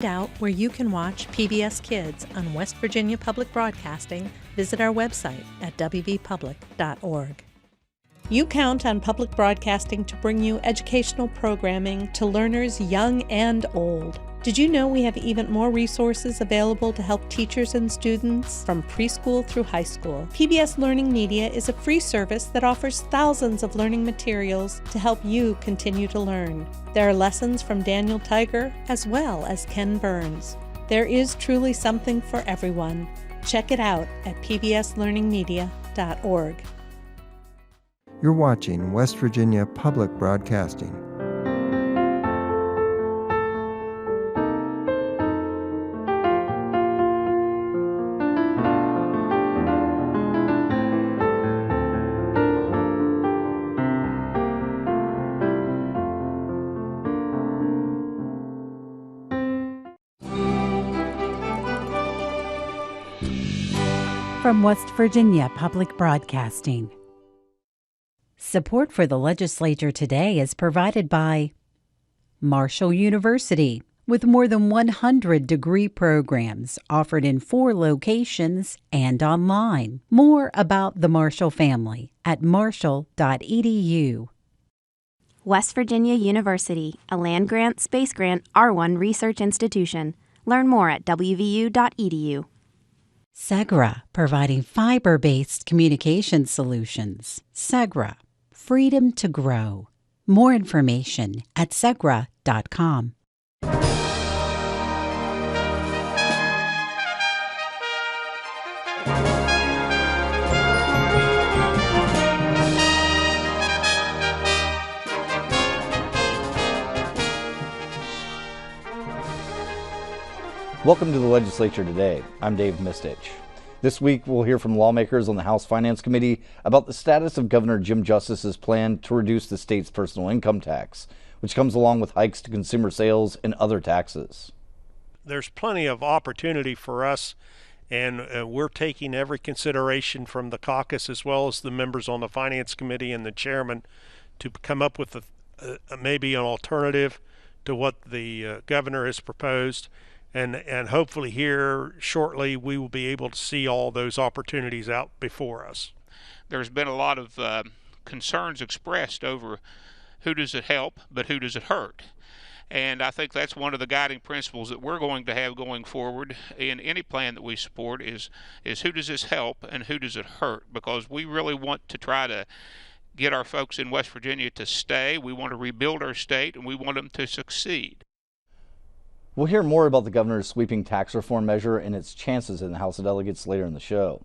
Find out where you can watch PBS Kids on West Virginia Public Broadcasting, visit our website at wvpublic.org. You count on public broadcasting to bring you educational programming to learners young and old. Did you know we have even more resources available to help teachers and students from preschool through high school? PBS Learning Media is a free service that offers thousands of learning materials to help you continue to learn. There are lessons from Daniel Tiger as well as Ken Burns. There is truly something for everyone. Check it out at pbslearningmedia.org. You're watching West Virginia Public Broadcasting. From West Virginia Public Broadcasting. Support for the Legislature Today is provided by Marshall University, with more than 100 degree programs offered in 4 locations and online. More about the Marshall family at marshall.edu. West Virginia University, a land-grant, space-grant, R1 research institution. Learn more at wvu.edu. Segra, providing fiber-based communication solutions. Segra, freedom to grow. More information at segra.com. Welcome to the Legislature Today. I'm Dave Mistich. This week we'll hear from lawmakers on the House Finance Committee about the status of Governor Jim Justice's plan to reduce the state's personal income tax, which comes along with hikes to consumer sales and other taxes. There's plenty of opportunity for us, and we're taking every consideration from the caucus as well as the members on the Finance Committee and the chairman to come up with maybe an alternative to what the governor has proposed. And hopefully here shortly we will be able to see all those opportunities out before us. There's been a lot of concerns expressed over who does it help, but who does it hurt. And I think that's one of the guiding principles that we're going to have going forward in any plan that we support is who does this help and who does it hurt, because we really want to try to get our folks in West Virginia to stay. We want to rebuild our state, and we want them to succeed. We'll hear more about the governor's sweeping tax reform measure and its chances in the House of Delegates later in the show.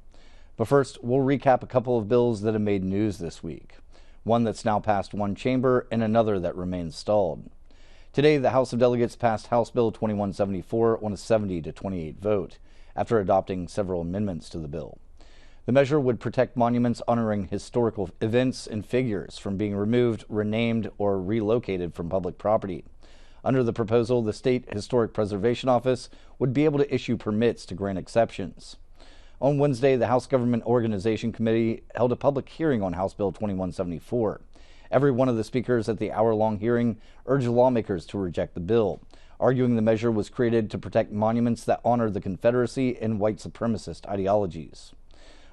But first, we'll recap a couple of bills that have made news this week. One that's now passed one chamber and another that remains stalled. Today, the House of Delegates passed House Bill 2174 on a 70-28 vote after adopting several amendments to the bill. The measure would protect monuments honoring historical events and figures from being removed, renamed, or relocated from public property. Under the proposal, the State Historic Preservation Office would be able to issue permits to grant exceptions. On Wednesday, the House Government Organization Committee held a public hearing on House Bill 2174. Every one of the speakers at the hour-long hearing urged lawmakers to reject the bill, arguing the measure was created to protect monuments that honor the Confederacy and white supremacist ideologies.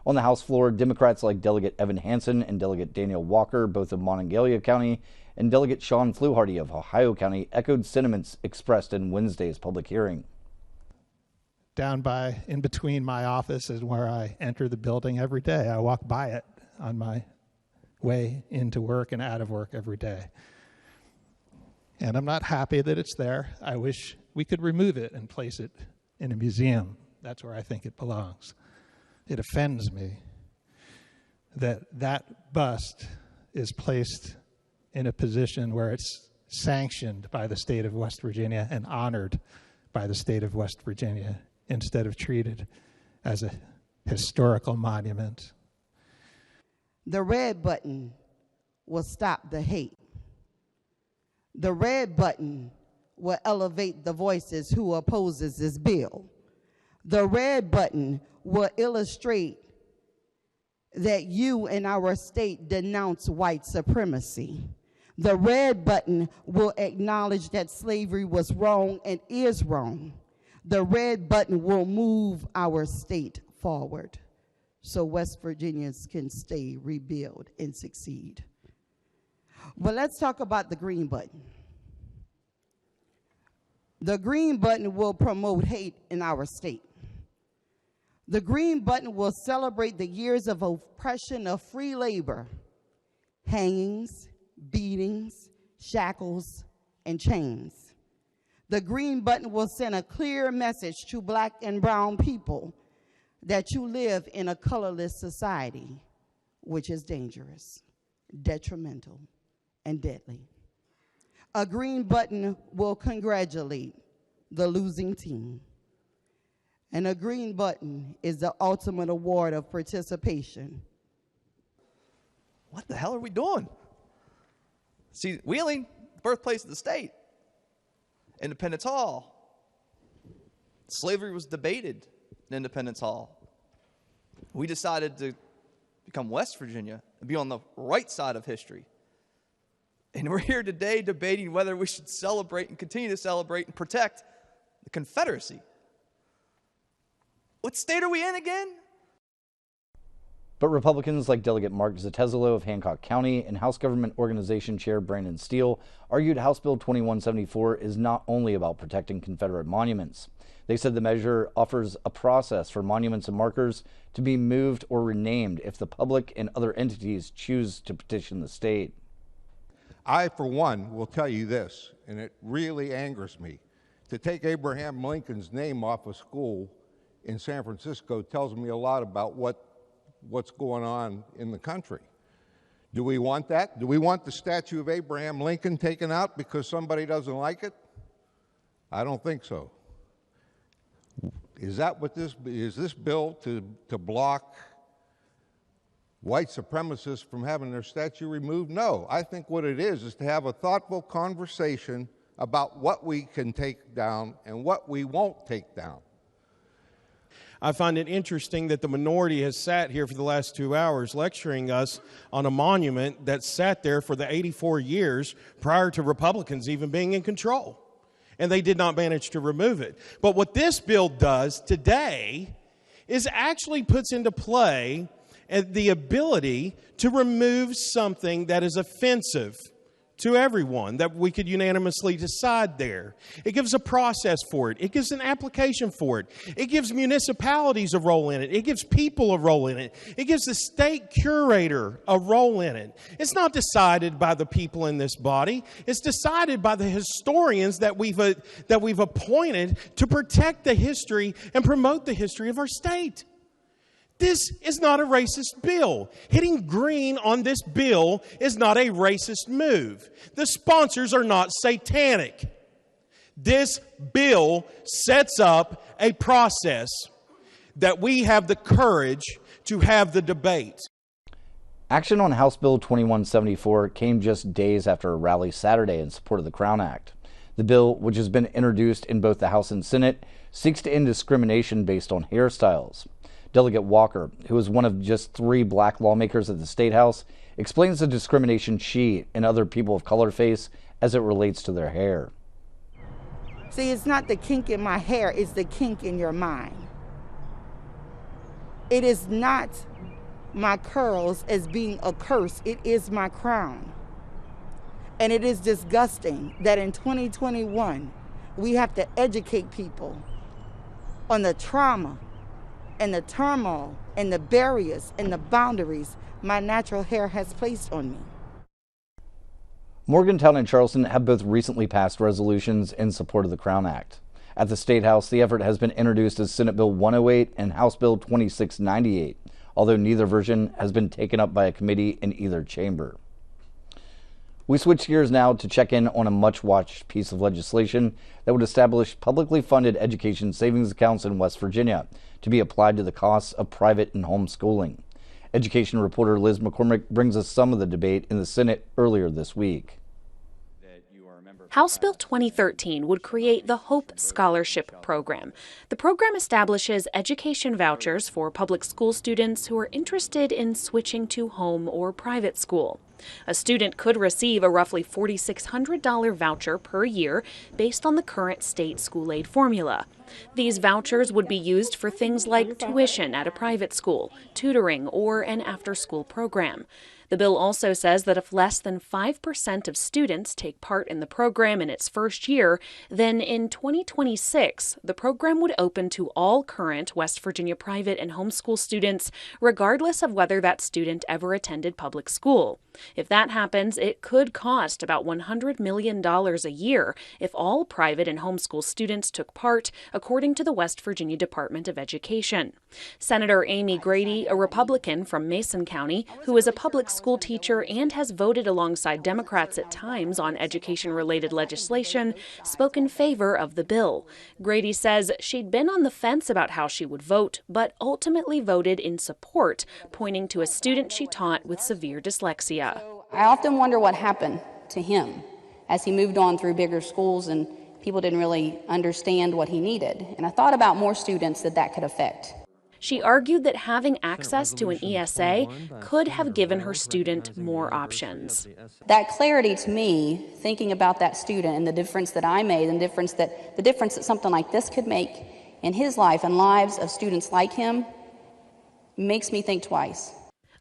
On the House floor, Democrats like Delegate Evan HANSEN and Delegate Danielle Walker, both of Monongalia County, and Delegate SHAWN FLUHARTY of Ohio County echoed sentiments expressed in Wednesday's public hearing. Down in between my office is where I enter the building every day. I walk by it on my way into work and out of work every day. And I'm not happy that it's there. I wish we could remove it and place it in a museum. That's where I think it belongs. It offends me that that bust is placed in a position where it's sanctioned by the state of West Virginia and honored by the state of West Virginia instead of treated as a historical monument. The red button will stop the hate. The red button will elevate the voices who opposes this bill. The red button will illustrate that you in our state denounce white supremacy. The red button will acknowledge that slavery was wrong and is wrong. The red button will move our state forward so West Virginians can stay, rebuild, and succeed. But let's talk about the green button. The green button will promote hate in our state. The green button will celebrate the years of oppression of free labor, hangings, beatings, shackles, and chains. The green button will send a clear message to black and brown people that you live in a colorless society, which is dangerous, detrimental, and deadly. A green button will congratulate the losing team. And a green button is the ultimate award of participation. What the hell are we doing? See, Wheeling, birthplace of the state. Independence Hall. Slavery was debated in Independence Hall. We decided to become West Virginia and be on the right side of history. And we're here today debating whether we should celebrate and continue to celebrate and protect the Confederacy. What state are we in again? But Republicans like Delegate Mark Zetezelo of Hancock County and House Government Organization Chair Brandon Steele argued House Bill 2174 is not only about protecting Confederate monuments. They said the measure offers a process for monuments and markers to be moved or renamed if the public and other entities choose to petition the state. I, for one, will tell you this, and it really angers me. To take Abraham Lincoln's name off a school in San Francisco tells me a lot about what's going on in the country. Do we want that? Do we want the statue of Abraham Lincoln taken out because somebody doesn't like it? I don't think so. Is that what this bill to block white supremacists from having their statue removed? No, I think what it is to have a thoughtful conversation about what we can take down and what we won't take down. I find it interesting that the minority has sat here for the last 2 hours lecturing us on a monument that sat there for the 84 years prior to Republicans even being in control. And they did not manage to remove it. But what this bill does today is actually puts into play the ability to remove something that is offensive to everyone, that we could unanimously decide there. It gives a process for it. It gives an application for it. It gives municipalities a role in it. It gives people a role in it. It gives the state curator a role in it. It's not decided by the people in this body. It's decided by the historians that we've appointed to protect the history and promote the history of our state. This is not a racist bill. Hitting green on this bill is not a racist move. The sponsors are not satanic. This bill sets up a process that we have the courage to have the debate. Action on House Bill 2174 came just days after a rally Saturday in support of the Crown Act. The bill, which has been introduced in both the House and Senate, seeks to end discrimination based on hairstyles. Delegate Walker, who is one of just 3 black lawmakers at the State House, explains the discrimination she and other people of color face as it relates to their hair. See, it's not the kink in my hair, it's the kink in your mind. It is not my curls as being a curse, it is my crown. And it is disgusting that in 2021, we have to educate people on the trauma and the turmoil and the barriers and the boundaries my natural hair has placed on me. Morgantown and Charleston have both recently passed resolutions in support of the Crown Act. At the State House, the effort has been introduced as Senate Bill 108 and House Bill 2698, although neither version has been taken up by a committee in either chamber. We switch gears now to check in on a much-watched piece of legislation that would establish publicly funded education savings accounts in West Virginia to be applied to the costs of private and homeschooling. Education reporter Liz McCormick brings us some of the debate in the Senate earlier this week. House Bill 2013 would create the HOPE Scholarship Program. The program establishes education vouchers for public school students who are interested in switching to home or private school. A student could receive a roughly $4,600 voucher per year based on the current state school aid formula. These vouchers would be used for things like tuition at a private school, tutoring, or an after-school program. The bill also says that if less than 5% of students take part in the program in its first year, then in 2026, the program would open to all current West Virginia private and homeschool students, regardless of whether that student ever attended public school. If that happens, it could cost about $100 million a year if all private and homeschool students took part, according to the West Virginia Department of Education. Senator Amy Grady, a Republican from Mason County, who is a public school teacher and has voted alongside Democrats at times on education-related legislation, spoke in favor of the bill. Grady says she'd been on the fence about how she would vote, but ultimately voted in support, pointing to a student she taught with severe dyslexia. I often wonder what happened to him as he moved on through bigger schools and people didn't really understand what he needed. And I thought about more students that could affect. She argued that having access to an ESA could have given her student more options. That clarity to me, thinking about that student and the difference that I made and the difference that something like this could make in his life and lives of students like him, makes me think twice.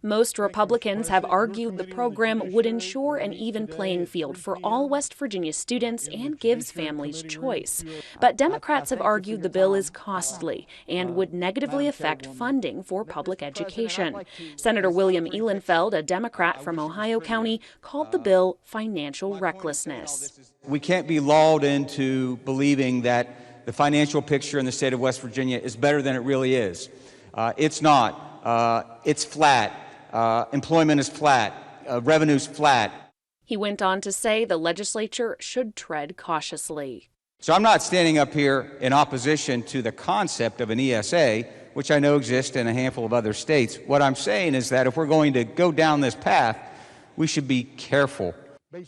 Most Republicans have argued the program would ensure an even playing field for all West Virginia students and gives families choice. But Democrats have argued the bill is costly and would negatively affect funding for public education. Senator William ELEGISLATURE, a Democrat from Ohio County, called the bill financial recklessness. We can't be lulled into believing that the financial picture in the state of West Virginia is better than it really is. It's not. It's flat. Employment is flat. Revenue's flat. He went on to say the legislature should tread cautiously. So I'm not standing up here in opposition to the concept of an ESA, which I know exists in a handful of other states. What I'm saying is that if we're going to go down this path, we should be careful.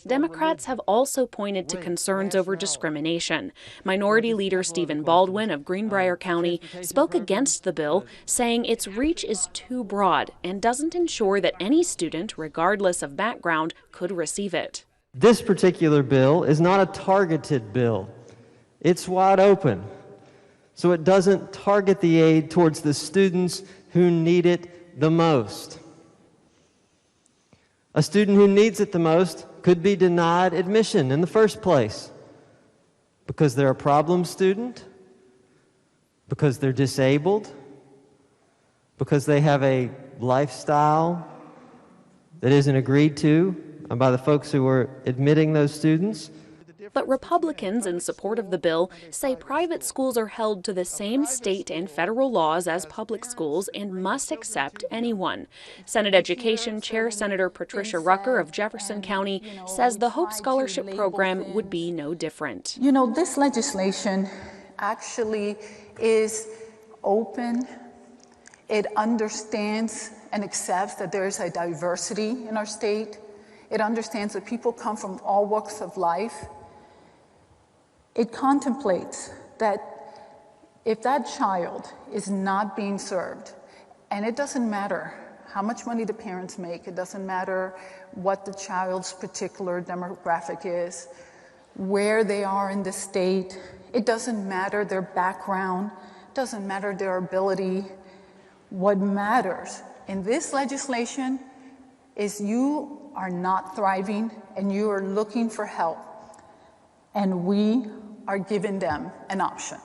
Democrats have also pointed to concerns over discrimination. Minority Leader Stephen Baldwin of Greenbrier County spoke against the bill, saying its reach is too broad and doesn't ensure that any student, regardless of background, could receive it. This particular bill is not a targeted bill. It's wide open. So it doesn't target the aid towards the students who need it the most. A student who needs it the most could be denied admission in the first place because they're a problem student, because they're disabled, because they have a lifestyle that isn't agreed to by the folks who are admitting those students. But Republicans in support of the bill say private schools are held to the same state and federal laws as public schools and must accept anyone. Senate Education Chair Senator Patricia Rucker of Jefferson County says the Hope Scholarship Program would be no different. You know, this legislation actually is open. It understands and accepts that there is a diversity in our state. It understands that people come from all walks of life. It contemplates that if that child is not being served, and it doesn't matter how much money the parents make, it doesn't matter what the child's particular demographic is, where they are in the state, it doesn't matter their background, it doesn't matter their ability. What matters in this legislation is you are not thriving and you are looking for help. And we are giving them an option.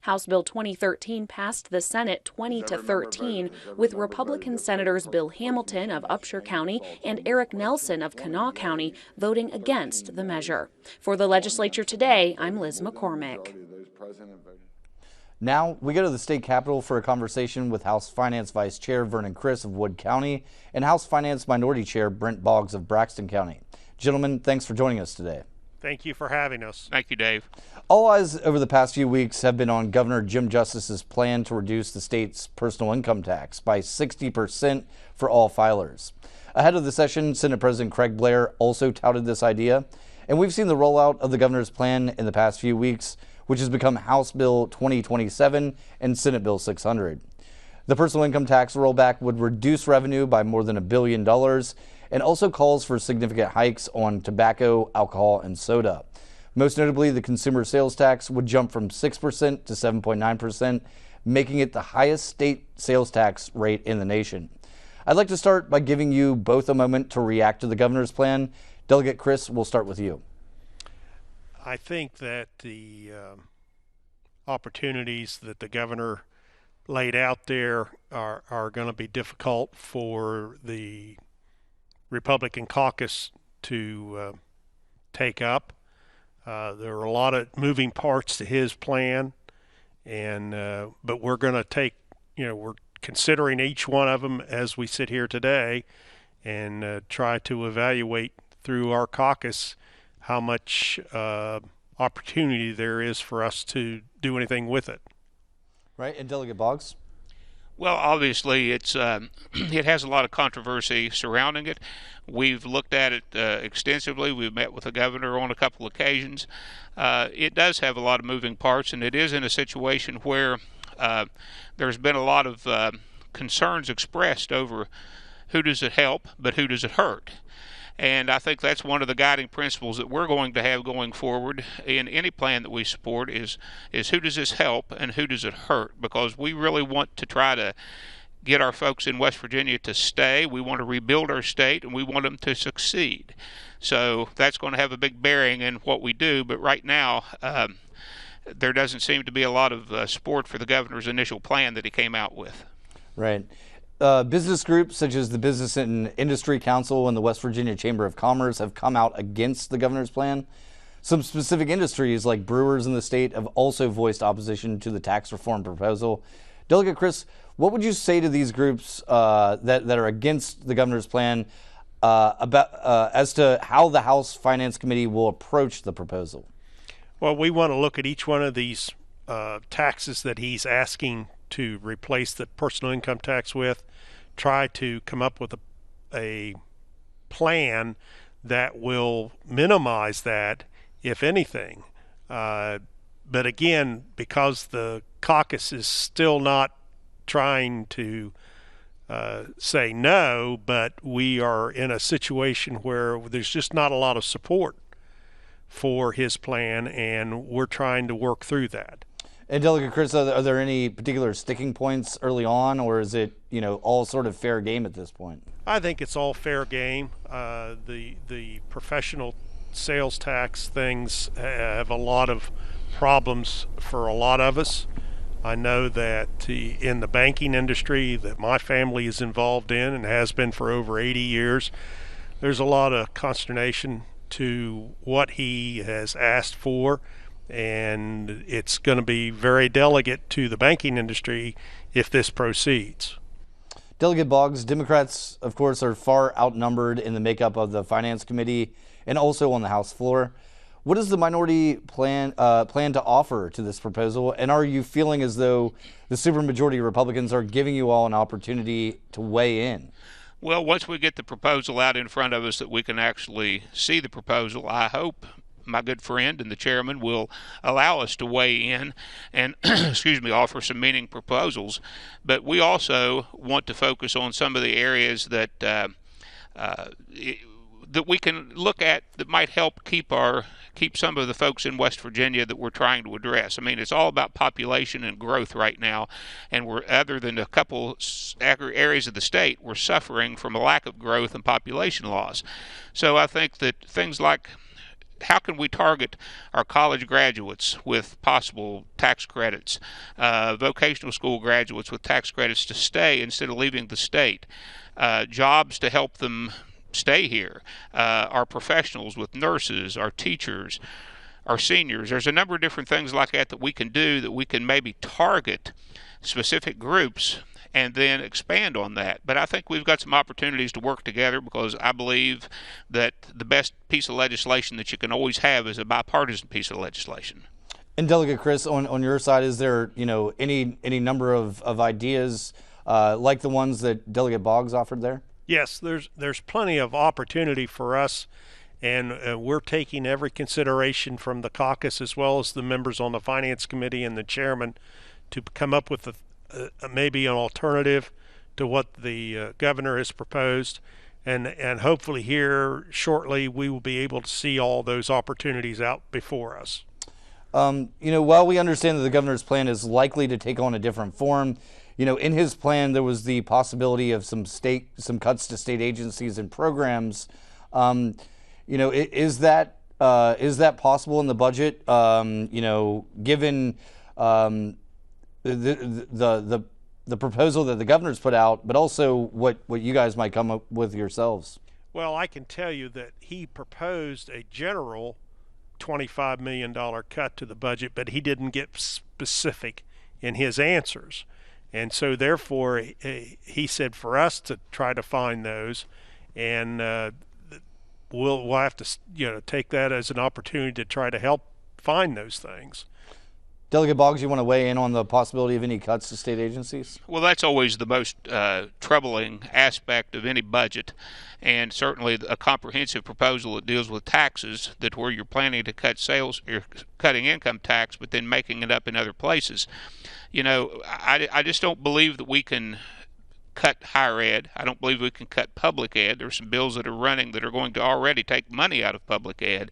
House Bill 2013 passed the Senate 20-13, with Republican Senators Bill Hamilton of Upshur County and Eric Nelson of Kanawha County voting against the measure. For the Legislature Today, I'm Liz McCormick. Now we go to the state capitol for a conversation with House Finance Vice Chair Vernon Criss of Wood County and House Finance Minority Chair Brent Boggs of Braxton County. Gentlemen, thanks for joining us today. Thank you for having us. Thank you, Dave. All eyes over the past few weeks have been on Governor Jim Justice's plan to reduce the state's personal income tax by 60% for all filers. Ahead of the session, Senate President Craig Blair also touted this idea, and we've seen the rollout of the governor's plan in the past few weeks, which has become House Bill 2027 and Senate Bill 600. The personal income tax rollback would reduce revenue by more than $1 billion and also calls for significant hikes on tobacco, alcohol, and soda. Most notably, the consumer sales tax would jump from 6% to 7.9%, making it the highest state sales tax rate in the nation. I'd like to start by giving you both a moment to react to the governor's plan. Delegate Criss, we'll start with you. I think that the opportunities that the governor laid out there are going to be difficult for the Republican caucus to take up. There are a lot of moving parts to his plan, and but we're going to take, we're considering each one of them as we sit here today, and try to evaluate through our caucus how much opportunity there is for us to do anything with it. Right, and Delegate Boggs? Well, obviously, it's it has a lot of controversy surrounding it. We've looked at it extensively. We've met with the governor on a couple occasions. It does have a lot of moving parts, and it is in a situation where there's been a lot of concerns expressed over who does it help, but who does it hurt. And I think that's one of the guiding principles that we're going to have going forward in any plan that we support is who does this help and who does it hurt, because we really want to try to get our folks in West Virginia to stay. We want to rebuild our state, and we want them to succeed. So that's going to have a big bearing in what we do, but right now there doesn't seem to be a lot of support for the governor's initial plan that he came out with. Right. Business groups such as the Business and Industry Council and the West Virginia Chamber of Commerce have come out against the governor's plan. Some specific industries like brewers in the state have also voiced opposition to the tax reform proposal. Delegate Criss, what would you say to these groups that are against the governor's plan as to how the House Finance Committee will approach the proposal? Well, we want to look at each one of these taxes that he's asking to replace the personal income tax with, try to come up with a plan that will minimize that, if anything. But again, because the caucus is still not trying to say no, but we are in a situation where there's just not a lot of support for his plan, and we're trying to work through that. And Delegate Criss, are there any particular sticking points early on, or is it, all sort of fair game at this point? I think it's all fair game. The professional sales tax things have a lot of problems for a lot of us. I know that in the banking industry that my family is involved in and has been for over 80 years, there's a lot of consternation to what he has asked for. And it's going to be very delicate to the banking industry if this proceeds. Delegate Boggs, Democrats, of course, are far outnumbered in the makeup of the Finance Committee and also on the House floor. What does the minority plan to offer to this proposal? And are you feeling as though the supermajority Republicans are giving you all an opportunity to weigh in? Well, once we get the proposal out in front of us that we can actually see the proposal, I hope my good friend and the chairman will allow us to weigh in and offer some meaningful proposals. But we also want to focus on some of the areas that that we can look at that might help keep some of the folks in West Virginia that we're trying to address. I mean, it's all about population and growth right now, and we're, other than a couple areas of the state, we're suffering from a lack of growth and population loss. So I think that things like how can we target our college graduates with possible tax credits, vocational school graduates with tax credits to stay instead of leaving the state, jobs to help them stay here, our professionals with nurses, our teachers, our seniors. There's a number of different things like that we can do, that we can maybe target specific groups and then expand on that. But I think we've got some opportunities to work together, because I believe that the best piece of legislation that you can always have is a bipartisan piece of legislation. And Delegate Criss, on your side, is there any number of ideas like the ones that Delegate Boggs offered there? Yes, there's plenty of opportunity for us, and we're taking every consideration from the caucus as well as the members on the Finance Committee and the chairman to come up with maybe an alternative to what the governor has proposed. And hopefully here shortly we will be able to see all those opportunities out before us. While we understand that the governor's plan is likely to take on a different form, in his plan there was the possibility of some cuts to state agencies and programs. Is that possible in the budget? Given the proposal that the governor's put out, but also what you guys might come up with yourselves. Well, I can tell you that he proposed a general $25 million cut to the budget, but he didn't get specific in his answers. And so therefore, he said for us to try to find those, and we'll have to take that as an opportunity to try to help find those things. Delegate Boggs, you want to weigh in on the possibility of any cuts to state agencies? Well, that's always the most troubling aspect of any budget, and certainly a comprehensive proposal that deals with taxes, that where you're planning to cut sales, you're cutting income tax, but then making it up in other places. I just don't believe that we can cut higher ed. I don't believe we can cut public ed. There's some bills that are running that are going to already take money out of public ed.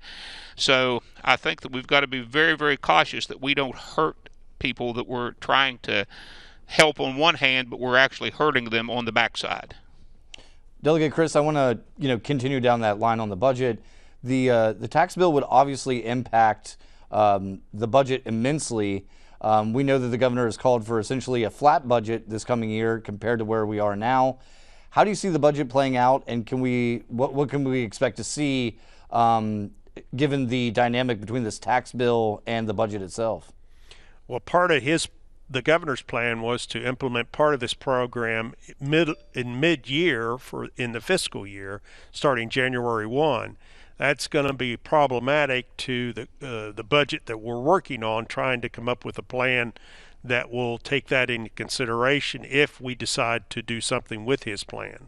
So I think that we've got to be very, very cautious that we don't hurt people that we're trying to help on one hand, but we're actually hurting them on the backside. Delegate Criss, I want to continue down that line on the budget. The tax bill would obviously impact the budget immensely. We know that the governor has called for essentially a flat budget this coming year compared to where we are now. How do you see the budget playing out, and what can we expect to see given the dynamic between this tax bill and the budget itself? Well, part of the governor's plan was to implement part of this program mid-year in the fiscal year, starting January 1. That's going to be problematic to the budget that we're working on, trying to come up with a plan that will take that into consideration if we decide to do something with his plan.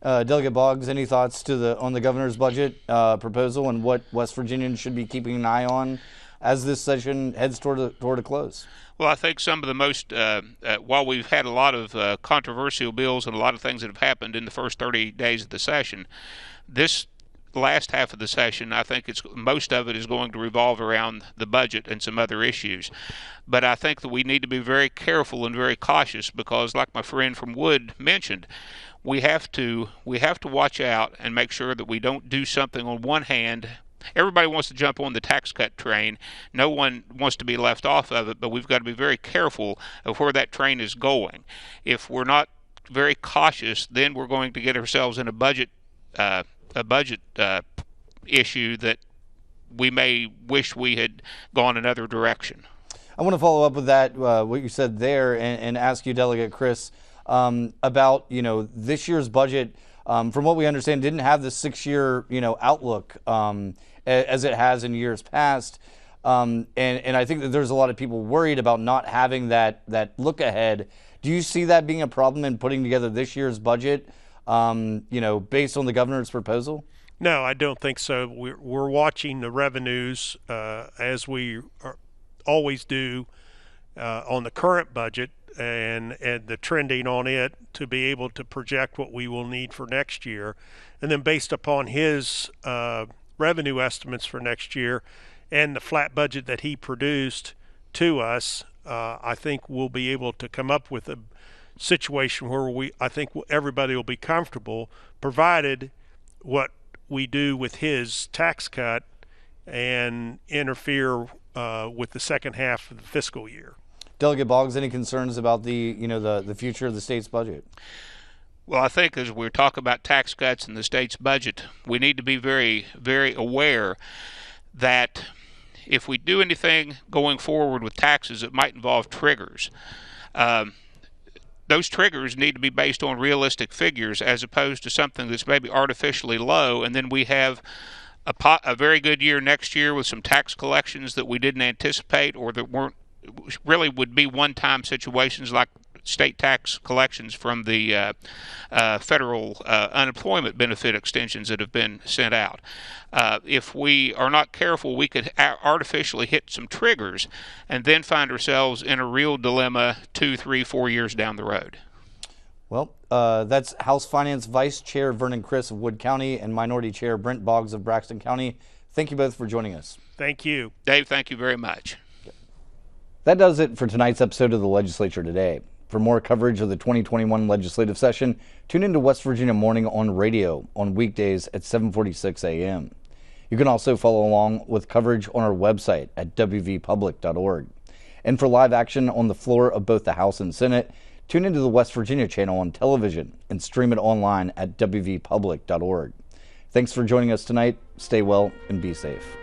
Delegate Boggs, any thoughts on the governor's budget proposal and what West Virginians should be keeping an eye on as this session heads toward a close? Well, I think some of the most, while we've had a lot of controversial bills and a lot of things that have happened in the first 30 days of the session, this last half of the session, I think most of it is going to revolve around the budget and some other issues. But I think that we need to be very careful and very cautious because, like my friend from Wood mentioned, we have to watch out and make sure that we don't do something on one hand. Everybody wants to jump on the tax cut train. No one wants to be left off of it, but we've got to be very careful of where that train is going. If we're not very cautious, then we're going to get ourselves in a budget issue that we may wish we had gone another direction. I want to follow up with that, what you said there, and ask you, Delegate Criss, about this year's budget. From what we understand, didn't have the 6-year outlook as it has in years past, and I think that there's a lot of people worried about not having that look ahead. Do you see that being a problem in putting together this year's budget? Based on the governor's proposal? No, I don't think so. We're watching the revenues as we always do on the current budget and the trending on it to be able to project what we will need for next year. And then based upon his revenue estimates for next year and the flat budget that he produced to us, I think we'll be able to come up with a situation where I think everybody will be comfortable, provided what we do with his tax cut and interfere with the second half of the fiscal year. Delegate Boggs, any concerns about the future of the state's budget? Well, I think as we talk about tax cuts in the state's budget, we need to be very, very aware that if we do anything going forward with taxes, it might involve triggers. Those triggers need to be based on realistic figures as opposed to something that's maybe artificially low, and then we have a very good year next year with some tax collections that we didn't anticipate or that really would be one-time situations like state tax collections from the federal unemployment benefit extensions that have been sent out. If we are not careful, we could artificially hit some triggers and then find ourselves in a real dilemma 2, 3, 4 years down the road. Well, that's House Finance Vice Chair Vernon Criss of Wood County and Minority Chair Brent Boggs of Braxton County. Thank you both for joining us. Thank you. Dave, thank you very much. That does it for tonight's episode of the Legislature Today. For more coverage of the 2021 legislative session, tune into West Virginia Morning on radio on weekdays at 7:46 a.m. You can also follow along with coverage on our website at wvpublic.org. And for live action on the floor of both the House and Senate, tune into the West Virginia channel on television and stream it online at wvpublic.org. Thanks for joining us tonight. Stay well and be safe.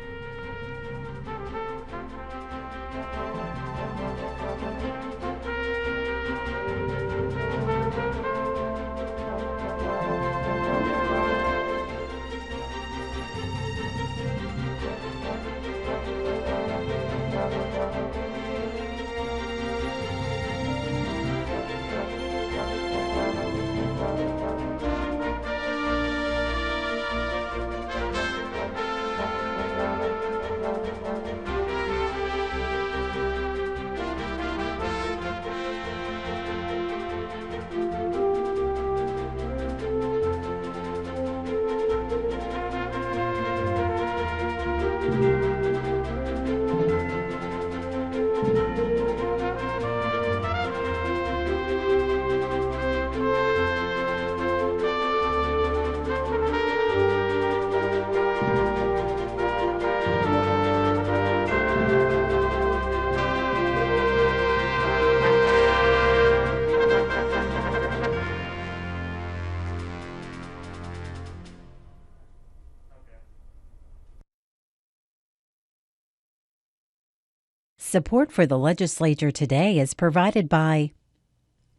Support for the Legislature Today is provided by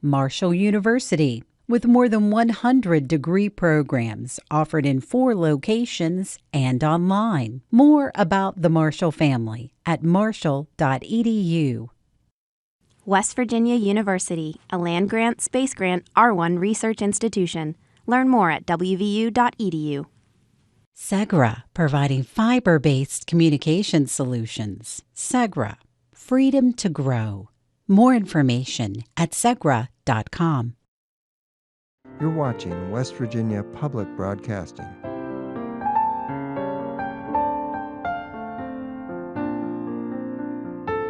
Marshall University, with more than 100 degree programs offered in 4 locations and online. More about the Marshall family at marshall.edu. West Virginia University, a land-grant, space-grant, R1 research institution. Learn more at wvu.edu. Segra, providing fiber-based communication solutions. Segra, freedom to grow. More information at segra.com. You're watching West Virginia Public Broadcasting.